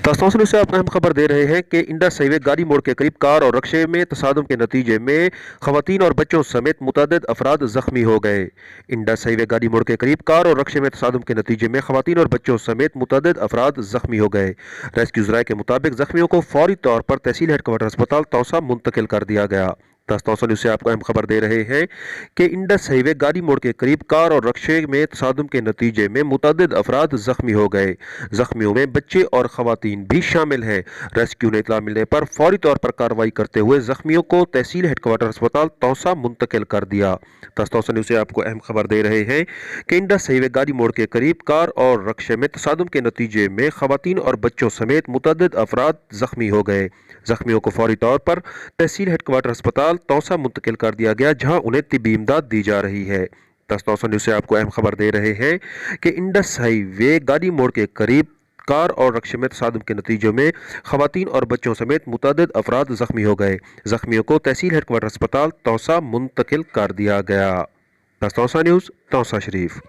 तासनों से आपको अहम खबर दे रहे हैं कि इंडस हाईवे गाड़ी मोड़ के करीब कार और रक्शे में तसादम के नतीजे में खवातीन और बच्चों समेत मुतअद्दिद अफराद जख्मी हो गए। इंडस हाईवे गाड़ी मोड़ के करीब कार और रक्शे में तसादम के नतीजे में खवातीन और बच्चों समेत मुतअद्दिद अफराद जख्मी हो गए। रेस्क्यू ज़राए के मुताबिक जख्मियों को फौरी तौर पर तहसील हेडक्वार्टर अस्पताल तौसा मुंतकिल कर दिया गया। तासनों से आपको अहम खबर दे रहे हैं कि इंडस हाईवे गाड़ी मोड़ के करीब कार और रक्शे में तसादम के नतीजे में मुतअद्दिद अफराद जख्मी हो गए। जख्मियों में बच्चे और खवातीन भी शामिल हैं। रेस्क्यू ने इत्तला मिलने पर फौरी तौर पर कार्रवाई करते हुए जख्मियों को तहसील हेडक्वार्टर अस्पताल तौसा मुंतकिल कर दिया। तौसा न्यूज़ से आपको अहम खबर दे रहे हैं कि इंडस हाईवे गाड़ी मोड़ के करीब कार और रक्शे में तसादम के नतीजे में खवातीन और बच्चों समेत मुतअद्दिद अफराद जख्मी हो गए। जख्मियों को फौरी तौर पर तहसील हेडक्वार्टर अस्पताल तौसा मुंतकिल कर दिया गया, जहां उन्हें तिब्बी इमदाद दी जा रही है। तौसा न्यूज़ से आपको अहम खबर दे रहे हैं कि इंडस हाईवे गाड़ी मोड़ के करीब कार और रक्शे में तसादम के नतीजों में खवातीन और बच्चों समेत मुतअद्दिद अफराद जख्मी हो गए। जख्मियों को तहसील हेडक्वार्टर अस्पताल तौसा मुंतकिल कर दिया गया। तौसा न्यूज़, तौसा शरीफ।